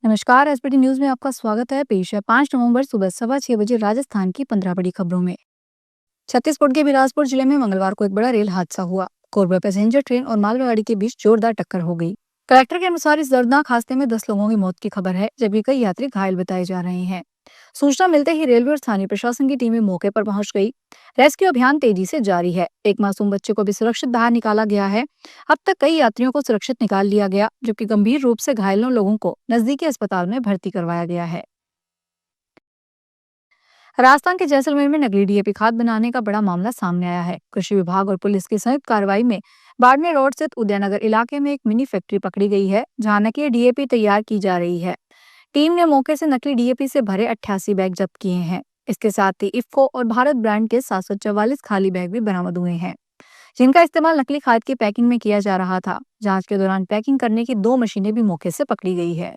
नमस्कार। SPT news में आपका स्वागत है। पेश है 5 नवंबर सुबह 6:15 राजस्थान की 15 बड़ी खबरों में। छत्तीसगढ़ के बिलासपुर जिले में मंगलवार को एक बड़ा रेल हादसा हुआ। कोरबा पैसेंजर ट्रेन और मालगाड़ी के बीच जोरदार टक्कर हो गई। कलेक्टर के अनुसार इस दर्दनाक हादसे में 10 लोगों की मौत की खबर है, जबकि कई यात्री घायल बताए जा रहे हैं। सूचना मिलते ही रेलवे और स्थानीय प्रशासन की टीमें मौके पर पहुंच गई। रेस्क्यू अभियान तेजी से जारी है। एक मासूम बच्चे को भी सुरक्षित बाहर निकाला गया है। अब तक कई यात्रियों को सुरक्षित निकाल लिया गया, जबकि गंभीर रूप से घायलों लोगों को नजदीकी अस्पताल में भर्ती करवाया गया है। राजस्थान के जैसलमेर में नकली डीएपी खाद बनाने का बड़ा मामला सामने आया है। कृषि विभाग और पुलिस की संयुक्त कार्रवाई में बाड़मेर रोड स्थित उदयनगर इलाके में एक मिनी फैक्ट्री पकड़ी गई है, जहां नकली डीएपी तैयार की जा रही है। टीम ने मौके से नकली डीएपी से भरे 88 बैग जब्त किए हैं। इसके साथ ही इफ्को और भारत ब्रांड के 744 खाली बैग भी बरामद हुए हैं, जिनका इस्तेमाल नकली खाद की पैकिंग में किया जा रहा था। जांच के दौरान पैकिंग करने की 2 मशीनें भी मौके से पकड़ी गई है।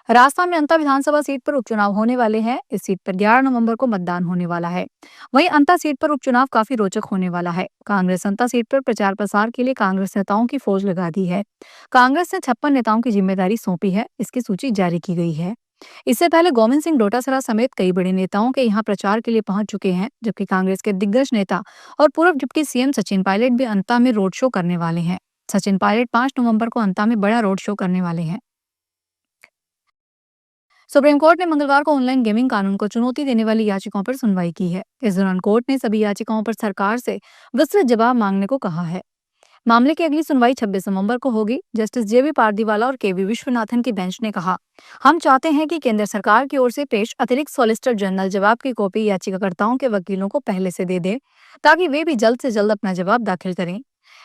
राजस्थान में अंता विधानसभा सीट पर उपचुनाव होने वाले हैं। इस सीट पर 11 नवंबर को मतदान होने वाला है। वहीं अंता सीट पर उपचुनाव काफी रोचक होने वाला है। कांग्रेस अंता सीट पर प्रचार प्रसार के लिए कांग्रेस नेताओं की फौज लगा दी है। कांग्रेस ने 56 नेताओं की जिम्मेदारी सौंपी है। इसकी सूची जारी की गई है। इससे पहले गोविंद सिंह डोटासरा समेत कई बड़े नेताओं के यहाँ प्रचार के लिए पहुंच चुके हैं, जबकि कांग्रेस के दिग्गज नेता और पूर्व डिप्टी सीएम सचिन पायलट भी अंता में रोड शो करने वाले हैं। सचिन पायलट 5 नवंबर को अंता में बड़ा रोड शो करने वाले हैं। सुप्रीम कोर्ट ने मंगलवार को ऑनलाइन गेमिंग कानून को चुनौती देने वाली याचिकाओं पर सुनवाई की है। इस दौरान कोर्ट ने सभी याचिकाओं पर सरकार से विस्तृत जवाब मांगने को कहा है। मामले की अगली सुनवाई 26 नवंबर को होगी। जस्टिस जेबी पारदीवाला और केवी विश्वनाथन की बेंच ने कहा, हम चाहते हैं कि केंद्र सरकार की ओर से पेश अतिरिक्त सॉलिसिटर जनरल जवाब की कॉपी याचिकाकर्ताओं के वकीलों को पहले से दे दे, ताकि वे भी जल्द से जल्द अपना जवाब दाखिल करें।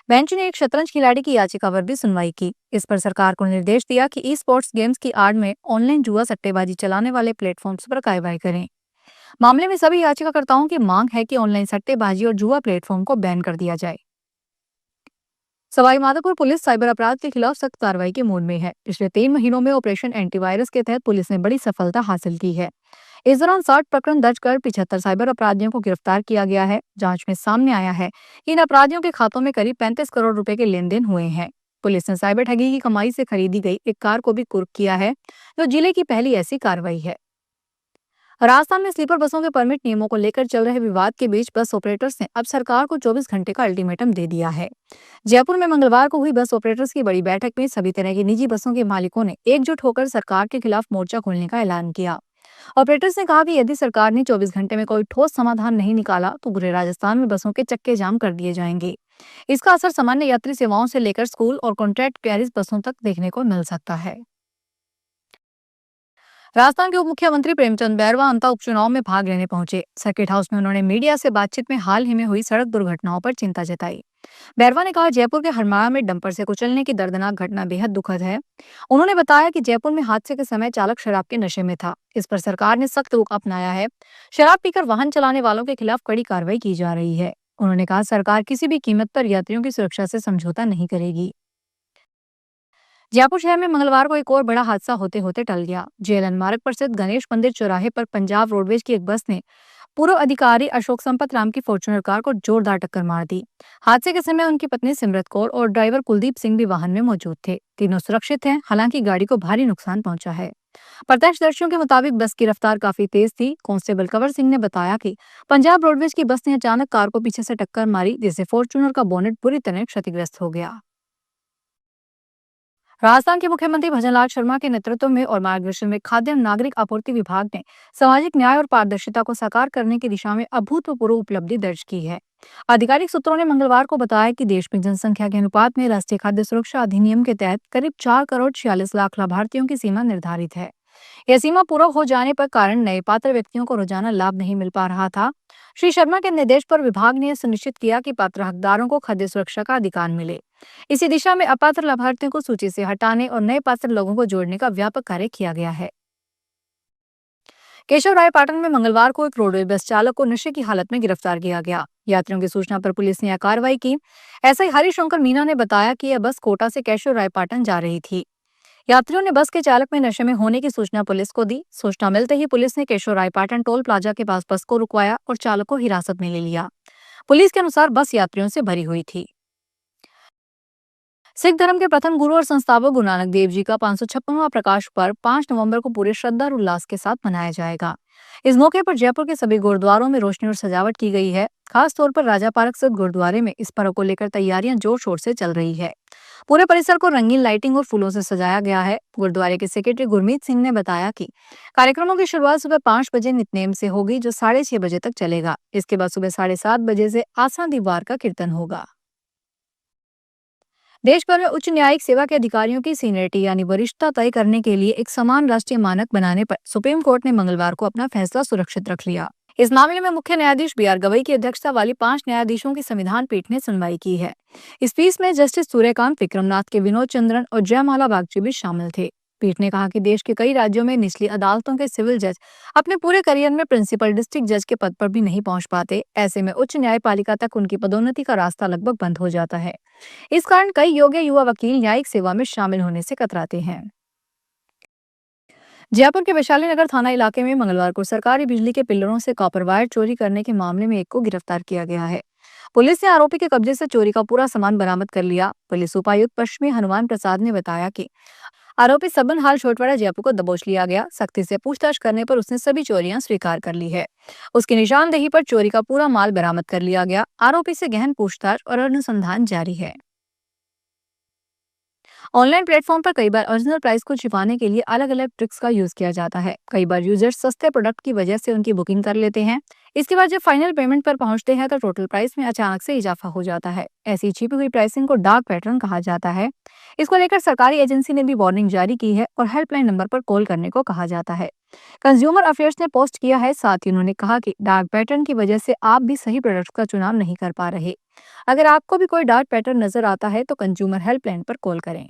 बेंच ने एक शतरंज खिलाड़ी की याचिका पर भी सुनवाई की। इस पर सरकार को निर्देश दिया कि ई स्पोर्ट्स गेम्स की आड़ में ऑनलाइन जुआ सट्टेबाजी चलाने वाले प्लेटफॉर्म्स पर कार्रवाई करें। मामले में सभी याचिकाकर्ताओं की मांग है कि ऑनलाइन सट्टेबाजी और जुआ प्लेटफॉर्म को बैन कर दिया जाए। सवाईमाधोपुर पुलिस साइबर अपराध के खिलाफ सख्त कार्रवाई के मूड में है। पिछले 3 महीनों में ऑपरेशन एंटीवायरस के तहत पुलिस ने बड़ी सफलता हासिल की है। इस दौरान 60 प्रकरण दर्ज कर 75 साइबर अपराधियों को गिरफ्तार किया गया है। जांच में सामने आया है कि इन अपराधियों के खातों में करीब 35 करोड़ रुपए के लेन देन हुए हैं। पुलिस ने साइबर ठगी की कमाई से खरीदी गई एक कार को भी कुर्क किया है, जो जिले की पहली ऐसी कार्रवाई है। राजस्थान में स्लीपर बसों के परमिट नियमों को लेकर चल रहे विवाद के बीच बस ऑपरेटर्स ने अब सरकार को 24 घंटे का अल्टीमेटम दे दिया है। जयपुर में मंगलवार को हुई बस ऑपरेटर्स की बड़ी बैठक में सभी तरह की निजी बसों के मालिकों ने एकजुट होकर सरकार के खिलाफ मोर्चा खोलने का ऐलान किया। ऑपरेटर्स ने कहा कि यदि सरकार ने 24 घंटे में कोई ठोस समाधान नहीं निकाला तो पूरे राजस्थान में बसों के चक्के जाम कर दिए जाएंगे। इसका असर सामान्य यात्री सेवाओं से लेकर स्कूल और कॉन्ट्रैक्ट कैरिज बसों तक देखने को मिल सकता है। राजस्थान के उप मुख्यमंत्री प्रेमचंद बैरवा अंता उपचुनाव में भाग लेने पहुंचे। सर्किट हाउस में उन्होंने मीडिया से बातचीत में हाल ही में हुई सड़क दुर्घटनाओं पर चिंता जताई। बैरवा ने कहा, जयपुर के हरमाड़ा में डंपर से कुचलने की दर्दनाक घटना बेहद दुखद है। उन्होंने बताया कि जयपुर में हादसे के समय चालक शराब के नशे में था। इस पर सरकार ने सख्त रुख अपनाया है। शराब पीकर वाहन चलाने वालों के खिलाफ कड़ी कार्रवाई की जा रही है। उन्होंने कहा, सरकार किसी भी कीमत पर यात्रियों की सुरक्षा से समझौता नहीं करेगी। जयपुर शहर में मंगलवार को एक और बड़ा हादसा होते होते टल गया। जेएलएन मार्ग पर स्थित गणेश मंदिर चौराहे पर पंजाब रोडवेज की एक बस ने पूर्व अधिकारी अशोक संपत राम की फॉर्च्यूनर कार को जोरदार टक्कर मार दी। हादसे के समय उनकी पत्नी सिमरत कौर और ड्राइवर कुलदीप सिंह भी वाहन में मौजूद थे। तीनों सुरक्षित हैं, हालांकि गाड़ी को भारी नुकसान पहुंचा है। प्रत्यक्षदर्शियों के मुताबिक बस की रफ्तार काफी तेज थी। कांस्टेबल कंवर सिंह ने बताया कि पंजाब रोडवेज की बस ने अचानक कार को पीछे से टक्कर मारी, जिससे फॉर्च्यूनर का बोनेट बुरी तरह क्षतिग्रस्त हो गया। राजस्थान के मुख्यमंत्री भजनलाल शर्मा के नेतृत्व में और मार्गदर्शन में खाद्य एवं नागरिक आपूर्ति विभाग ने सामाजिक न्याय और पारदर्शिता को साकार करने की दिशा में अभूतपूर्व उपलब्धि दर्ज की है। आधिकारिक सूत्रों ने मंगलवार को बताया कि देश में जनसंख्या के अनुपात में राष्ट्रीय खाद्य सुरक्षा अधिनियम के तहत करीब 4 करोड़ 46 लाख लाभार्थियों की सीमा निर्धारित है। यह सीमा पूरा हो जाने पर कारण नए पात्र व्यक्तियों को रोजाना लाभ नहीं मिल पा रहा था। श्री शर्मा के निर्देश पर विभाग ने सुनिश्चित किया कि पात्र हकदारों को खाद्य सुरक्षा का अधिकार मिले। इसी दिशा में अपात्र लाभार्थियों को सूची से हटाने और नए पात्र लोगों को जोड़ने का व्यापक कार्य किया गया है। केशव राय पाटन में मंगलवार को एक रोडवेज बस चालक को नशे की हालत में गिरफ्तार किया गया। यात्रियों की सूचना पर पुलिस ने यह कार्रवाई की। एसआई हरिशंकर मीना ने बताया कि यह बस कोटा से केशव राय पाटन जा रही थी। यात्रियों ने बस के चालक में नशे में होने की सूचना पुलिस को दी। सूचना मिलते ही पुलिस ने केशव राय पाटन टोल प्लाजा के पास बस को रुकवाया और चालक को हिरासत में ले लिया। पुलिस के अनुसार बस यात्रियों से भरी हुई थी। सिख धर्म के प्रथम गुरु और संस्थापक गुरु नानक देव जी का 556वां प्रकाश पर्व 5 नवंबर को पूरे श्रद्धा और उल्लास के साथ मनाया जाएगा। इस मौके पर जयपुर के सभी गुरुद्वारों में रोशनी और सजावट की गई है। खास तौर पर राजा पार्क स्थित गुरुद्वारे में इस पर्व को लेकर तैयारियां जोर शोर से चल रही है। पूरे परिसर को रंगीन लाइटिंग और फूलों से सजाया गया है। गुरुद्वारे के सेक्रेटरी गुरमीत सिंह ने बताया कि कार्यक्रमों की शुरुआत सुबह 5 बजे नितनेम से होगी, जो 6:30 बजे तक चलेगा। इसके बाद सुबह 7:30 बजे से आसा दीवार का कीर्तन होगा। देश भर में उच्च न्यायिक सेवा के अधिकारियों की सीनियरिटी यानी वरिष्ठता तय करने के लिए एक समान राष्ट्रीय मानक बनाने पर सुप्रीम कोर्ट ने मंगलवार को अपना फैसला सुरक्षित रख लिया। इस मामले में मुख्य न्यायाधीश बी आर गवई की अध्यक्षता वाली 5 न्यायाधीशों की संविधान पीठ ने सुनवाई की है। इस पीठ में जस्टिस सूर्यकांत, विक्रमनाथ के विनोद चंद्रन और जयमाला बागची भी शामिल थे। पीठ ने कहा कि देश के कई राज्यों में निचली अदालतों के सिविल जज अपने पूरे करियर में प्रिंसिपल डिस्ट्रिक्ट जज के पद पर भी नहीं पहुंच पाते। ऐसे में उच्च न्यायपालिका तक उनकी पदोन्नति का रास्ता लगभग बंद हो जाता है। इस कारण कई योग्य युवा वकील न्यायिक सेवा में शामिल होने से कतराते हैं। जयपुर के वैशाली नगर थाना इलाके में मंगलवार को सरकारी बिजली के पिल्लरों से कॉपर वायर चोरी करने के मामले में एक को गिरफ्तार किया गया है। पुलिस ने आरोपी के कब्जे से चोरी का पूरा सामान बरामद कर लिया। पुलिस उपायुक्त पश्चिमी हनुमान प्रसाद ने बताया कि आरोपी सबन हाल छोटवाड़ा जयपुर को दबोच लिया गया। सख्ती से पूछताछ करने पर उसने सभी चोरियां स्वीकार कर ली है। उसकी निशानदेही पर चोरी का पूरा माल बरामद कर लिया गया। आरोपी से गहन पूछताछ और अनुसंधान जारी है। ऑनलाइन प्लेटफॉर्म पर कई बार ओरिजिनल प्राइस को छिपाने के लिए अलग अलग ट्रिक्स का यूज किया जाता है। कई बार यूजर्स सस्ते प्रोडक्ट की वजह से उनकी बुकिंग कर लेते हैं। इसके बाद जब फाइनल पेमेंट पर पहुंचते हैं तो टोटल प्राइस में अचानक से इजाफा हो जाता है। ऐसी छिपी हुई प्राइसिंग को डार्क पैटर्न कहा जाता है। इसको लेकर सरकारी एजेंसी ने भी वार्निंग जारी की है और हेल्पलाइन नंबर पर कॉल करने को कहा जाता है। कंज्यूमर अफेयर्स ने पोस्ट किया है। साथ ही उन्होंने कहा कि डार्क पैटर्न की वजह से आप भी सही प्रोडक्ट का चुनाव नहीं कर पा रहे। अगर आपको भी कोई डार्क पैटर्न नजर आता है तो कंज्यूमर हेल्पलाइन पर कॉल करें।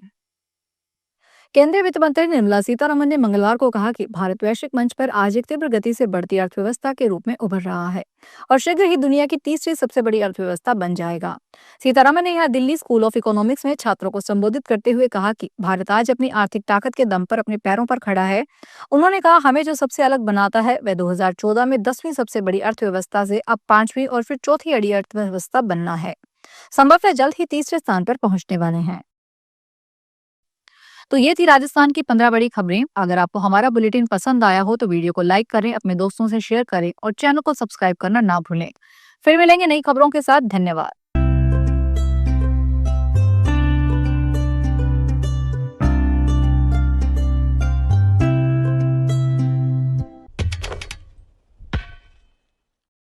केंद्रीय वित्त मंत्री निर्मला सीतारमण ने मंगलवार को कहा कि भारत वैश्विक मंच पर आज एक तीव्र गति से बढ़ती अर्थव्यवस्था के रूप में उभर रहा है और शीघ्र ही दुनिया की तीसरी सबसे बड़ी अर्थव्यवस्था बन जाएगा। सीतारमण ने यहाँ दिल्ली स्कूल ऑफ इकोनॉमिक्स में छात्रों को संबोधित करते हुए कहा कि भारत आज अपनी आर्थिक ताकत के दम पर अपने पैरों पर खड़ा है। उन्होंने कहा, हमें जो सबसे अलग बनाता है वह 2014 में 10वीं सबसे बड़ी अर्थव्यवस्था से अब 5वीं और फिर चौथी बड़ी अर्थव्यवस्था बनना है। संभवतः जल्द ही तीसरे स्थान पर पहुंचने वाले हैं। तो ये थी राजस्थान की 15 बड़ी खबरें। अगर आपको हमारा बुलेटिन पसंद आया हो तो वीडियो को लाइक करें, अपने दोस्तों से शेयर करें और चैनल को सब्सक्राइब करना ना भूलें। फिर मिलेंगे नई खबरों के साथ। धन्यवाद।